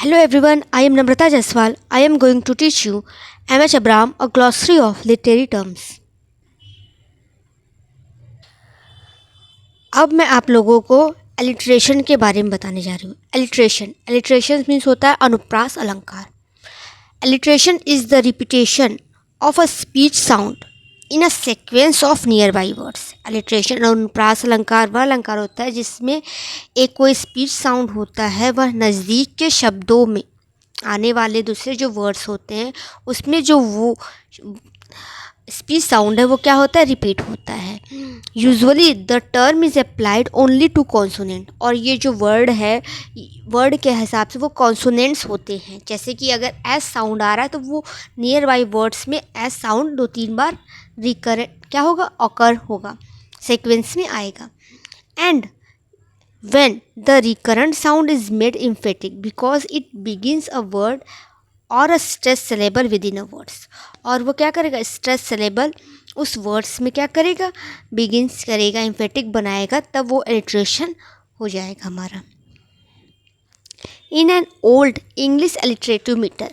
Hello everyone, I am Namrata Jaswal. I am going to teach you M.H. Abram, a glossary of literary terms. अब मैं आप लोगों को alliteration के बारे में बताने जा रही हूँ. एलिट्रेशन मीन्स होता है अनुप्रास अलंकार. Alliteration is the repetition of a speech sound in a sequence of near by words. Alliteration अनुप्रास अलंकार वह अलंकार होता है जिसमें एक कोई स्पीच साउंड होता है, वह नज़दीक के शब्दों में आने वाले दूसरे जो वर्ड्स होते हैं उसमें जो वो स्पीच साउंड है वो क्या होता है, रिपीट होता है. Usually the term is applied only to consonant. और ये जो वर्ड है, वर्ड के हिसाब से वो कॉन्सोनेंट्स होते हैं. जैसे कि अगर एस साउंड आ रहा है तो वो नियर बाई वर्ड्स में एस साउंड 2-3 बार रिकरेंट क्या होगा, ऑकर होगा, सीक्वेंस में आएगा. And when the recurrent sound is made emphatic because it begins a word or a stress syllable within a words. और वो क्या करेगा, स्ट्रेस सिलेबल उस वर्ड्स में क्या करेगा, बिगिंस करेगा, एम्फेटिक बनाएगा, तब वो एलिट्रेशन हो जाएगा हमारा. In an old English alliterative metre.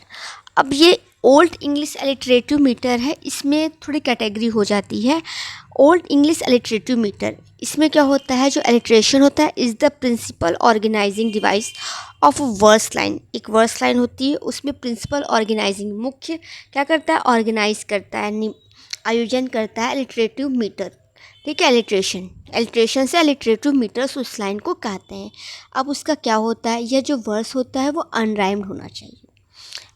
अब ये ओल्ड इंग्लिश एलिट्रेटिव मीटर है, इसमें थोड़ी कैटेगरी हो जाती है. ओल्ड इंग्लिश एलिट्रेटिव मीटर, इसमें क्या होता है, जो एलिट्रेशन होता है is the principle organising device of verse line. एक वर्स लाइन होती है, उसमें प्रिंसिपल ऑर्गेनाइजिंग मुख्य क्या करता है, ऑर्गेनाइज करता है, आयोजन करता है एलिट्रेटिव मीटर. ठीक है, एलिट्रेशन से एलिट्रेटिव मीटर्स उस लाइन को कहते हैं. अब उसका क्या होता है, यह जो वर्स होता है वो अनराइम्ड होना चाहिए.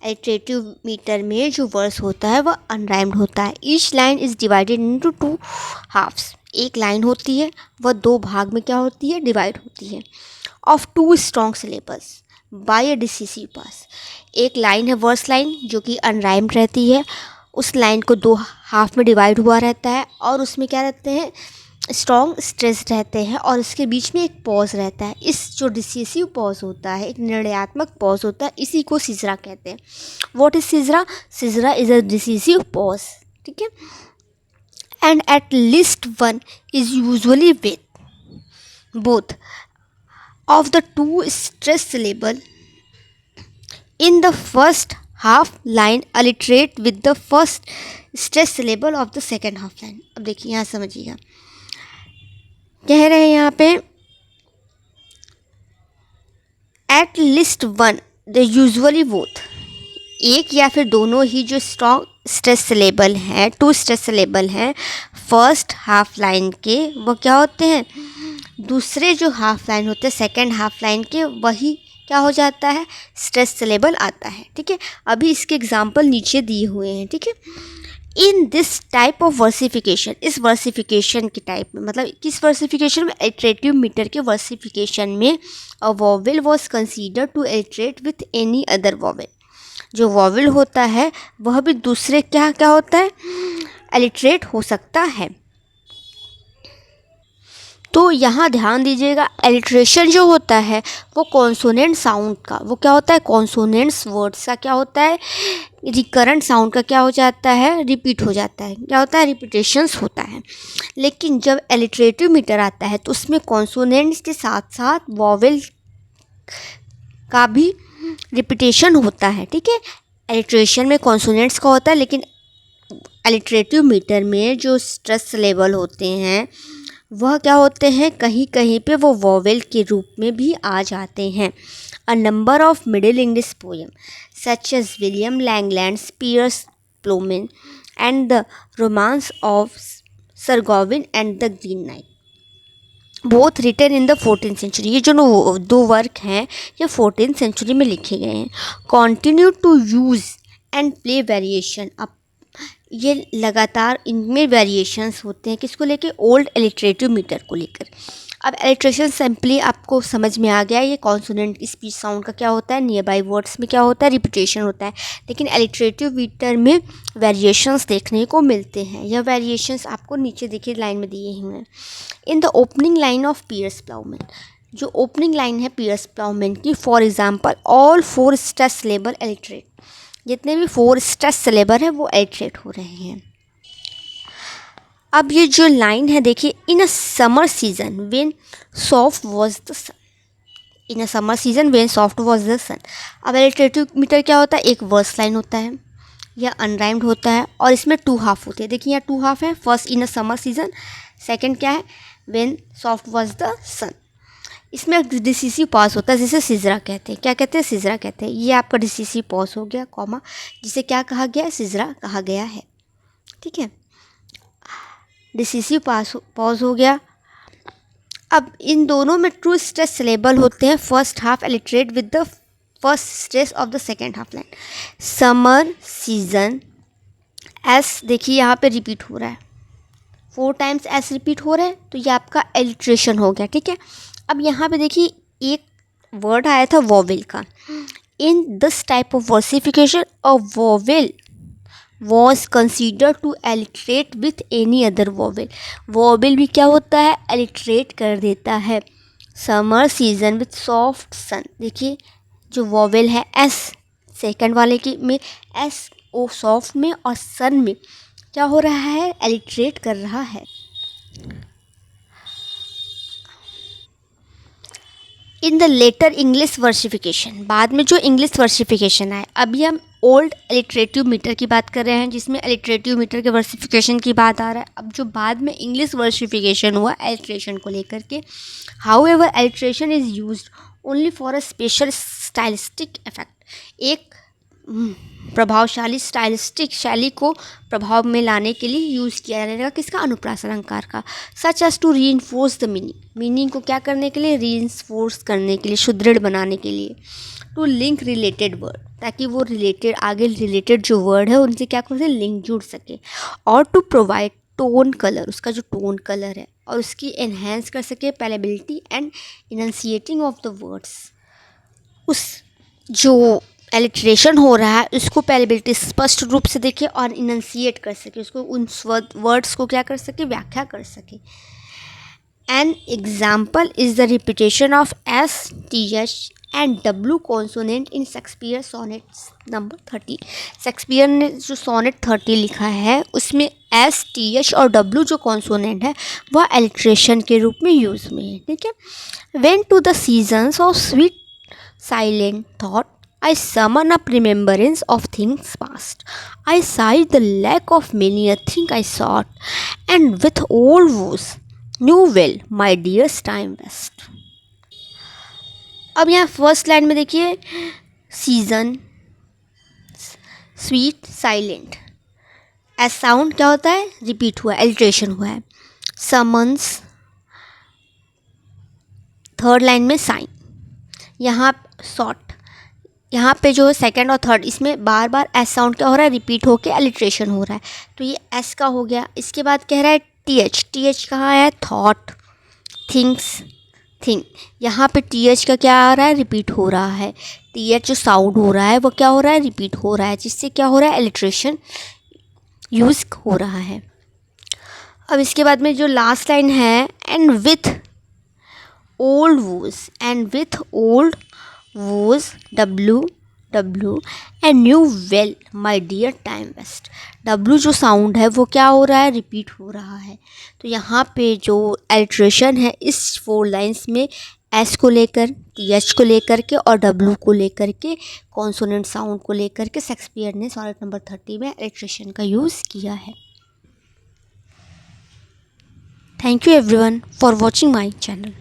एलिट्रेटिव मीटर में जो वर्स होता है वह अनराइम्ड होता है. Each line is divided into 2 halves. एक लाइन होती है वह 2 भाग में क्या होती है, डिवाइड होती है. Of 2 strong syllables by a decisive pause. एक लाइन है वर्स लाइन जो कि अनराइम्ड रहती है, उस लाइन को 2 हाफ में डिवाइड हुआ रहता है और उसमें क्या रहते हैं, स्ट्रॉन्ग स्ट्रेस रहते हैं और इसके बीच में एक पॉज रहता है. इस जो डिसिसिव पॉज होता है, एक निर्णयात्मक पॉज होता है, इसी को सिजरा कहते हैं. What is caesura? Caesura is a decisive pause. ठीक है. And at least one is usually with both of the 2 stress syllable in the first half line alliterate with the first stress syllable of the second half line. अब देखिए यहाँ समझिएगा, कह रहे हैं यहाँ पे at least one the usually both, एक या फिर दोनों ही जो स्ट्रॉन्ग स्ट्रेस सिलेबल हैं, 2 स्ट्रेस सिलेबल हैं फर्स्ट हाफ लाइन के, वो क्या होते हैं, दूसरे जो हाफ लाइन होते हैं सेकेंड हाफ लाइन के, वही क्या हो जाता है, स्ट्रेस सिलेबल आता है. ठीक है. अभी इसके एग्जाम्पल नीचे दिए हुए हैं. ठीक है. इन दिस टाइप ऑफ वर्सिफिकेशन, इस वर्सिफिकेशन के टाइप में, मतलब किस वर्सिफिकेशन में, एलिट्रेटिव मीटर के वर्सिफिकेशन में, a vowel was consider to alliterate with any other vowel. जो वॉवेल होता है वह भी दूसरे क्या क्या होता है, एलिट्रेट हो सकता है. तो यहाँ ध्यान दीजिएगा, एलिट्रेशन जो होता है वो कॉन्सोनेंट साउंड का, वो क्या होता है, कॉन्सोनेंट्स वर्ड्स का क्या होता है, रिकरेंट साउंड का क्या हो जाता है, रिपीट हो जाता है, क्या होता है, रिपीटेशंस होता है. लेकिन जब एलिट्रेटिव मीटर आता है तो उसमें कॉन्सोनेंट्स के साथ साथ वॉवेल का भी रिपीटेशन होता है. ठीक है. एलिट्रेशन में कॉन्सोनेंट्स का होता है, लेकिन एलिट्रेटिव मीटर में जो स्ट्रेस सिलेबल होते हैं वह क्या होते हैं, कहीं कहीं पे वो वॉवेल के रूप में भी आ जाते हैं. A number of middle English poem such as William Langland's Piers Plowman and the romance of sir Gawain and the green knight, both written in the 14th century. ये जो 2 वर्क हैं ये 14th सेंचुरी में लिखे गए हैं. Continue to use and play variation. अब ये लगातार इनमें वेरिएशंस होते हैं, किसको लेके, ओल्ड एलिट्रेटिव मीटर को लेकर. अब एलिट्रेशन सिंपली आपको समझ में आ गया, ये कॉन्सोनेंट स्पीच साउंड का क्या होता है, नियर बाई वर्ड्स में क्या होता है, रिपीटेशन होता है. लेकिन एलिट्रेटिव मीटर में वेरिएशंस देखने को मिलते हैं. यह वेरिएशंस आपको नीचे देखिए लाइन में दिए हुए हैं. In the opening line of Piers Plowman, जो ओपनिंग लाइन है पियर्स प्लाउमैन की, for example all 4 stress syllable alliterate. जितने भी 4 स्ट्रेस सिलेबल है वो एलिट्रेट हो रहे हैं. अब ये जो लाइन है देखिए, in a summer season when soft was the sun. In a summer season when soft was the sun. अब एलिट्रेटिव मीटर क्या होता है, एक वर्स लाइन होता है, यह अनराइम्ड होता है और इसमें 2 हाफ होते हैं। देखिए यहाँ 2 हाफ है, first in a summer season, second क्या है, व्हेन सॉफ्ट वाज द सन। इसमें एक डिसिसिव पॉज होता है जिसे सिजरा कहते हैं। क्या कहते हैं, सिजरा कहते हैं। ये आपका डिसिसिव पॉज हो गया, कॉमा, जिसे क्या कहा गया है, सिजरा कहा गया है। ठीक है, डिसिसिव पॉज हो गया। अब इन दोनों में ट्रू स्ट्रेस सिलेबल होते हैं, first half alliterate with the first stress of the second half line. Summer season, S देखिए यहाँ पे रिपीट हो रहा है, 4 टाइम्स एस रिपीट हो रहा है, तो ये आपका एलिट्रेशन हो गया। ठीक है, अब यहाँ पे देखिए एक वर्ड आया था वोवेल का। In this type of versification a vowel was consider to alliterate with any other vowel. Vowel भी क्या होता है, एलिट्रेट कर देता है। Summer season with soft sun, देखिए जो वोवेल है एस, सेकंड वाले की में एस ओ सॉफ्ट में और सन में क्या हो रहा है, एलिट्रेट कर रहा है। इन द लेटर इंग्लिश वर्सिफिकेशन, बाद में जो इंग्लिश वर्सिफिकेशन आए, अभी हम ओल्ड एलिट्रेटिव मीटर की बात कर रहे हैं जिसमें एलिट्रेटिव मीटर के वर्सिफिकेशन की बात आ रहा है। अब जो बाद में इंग्लिश वर्सिफिकेशन हुआ एलिट्रेशन को लेकर के, how ever alliteration is use only for a special stylistic effect. एक प्रभावशाली स्टाइलिस्टिक शैली को प्रभाव में लाने के लिए यूज़ किया जाएगा, किसका, अनुप्रास अलंकार का। Such as to reinforce the meaning को क्या करने के लिए, रीइंफोर्स करने के लिए, सुदृढ़ बनाने के लिए। टू लिंक रिलेटेड वर्ड, ताकि वो रिलेटेड आगे रिलेटेड जो वर्ड है उनसे क्या कर सके, लिंक जुड़ सके। और टू प्रोवाइड टोन कलर, उसका जो टोन कलर है और उसकी एनहेंस कर सके पैलेबिलिटी एंड इनंसिएटिंग ऑफ द वर्ड्स। उस जो एलिट्रेशन हो रहा है उसको पैलेबिलिटी स्पष्ट रूप से देखे और इनंसिएट कर सके, उसको उन वर्ड्स को क्या कर सके, व्याख्या कर सके। An example is the repetition of S T H and W consonant in Shakespeare sonnets number 30। Shakespeare ने जो सोनेट 30 लिखा है उसमें एस टी एच और डब्ल्यू जो कॉन्सोनेंट है वह एलिट्रेशन के रूप में यूज में है। ठीक है, when to the seasons of sweet silent thought I summon up remembrance of things past. I sigh the lack of many a thing I sought, and with old woes knew well my dearest time best. अब यहाँ first line में देखिए, season, sweet, silent, S sound क्या होता है, repeat हुआ है, alliteration हुआ है। समन्स, थर्ड लाइन में साइन, यहाँ सॉट, यहाँ पे जो सेकंड और थर्ड इसमें बार बार एस साउंड क्या हो रहा है, रिपीट होके एलिट्रेशन हो रहा है, तो ये एस का हो गया। इसके बाद कह रहा है टी एच कहाँ है, थॉट, थिंग्स, थिंग, यहाँ पे टी एच का क्या आ रहा है, रिपीट हो रहा है। टी एच जो साउंड हो रहा है वो क्या हो रहा है, रिपीट हो रहा है, जिससे क्या हो रहा है, एलिट्रेशन यूज़ हो रहा है। अब इसके बाद में जो लास्ट लाइन है, and with old woes, and with old woes W and new wail my dear time waste. W जो साउंड है वो क्या हो रहा है, रिपीट हो रहा है। तो यहाँ पे जो एलिट्रेशन है इस 4 लाइन्स में एस को लेकर, टी एच को लेकर के और डब्ल्यू को लेकर के, कॉन्सोनेंट साउंड को लेकर के शेक्सपियर ने सोनेट नंबर 30 में एलिट्रेशन का यूज़ किया है। Thank you everyone for watching my channel.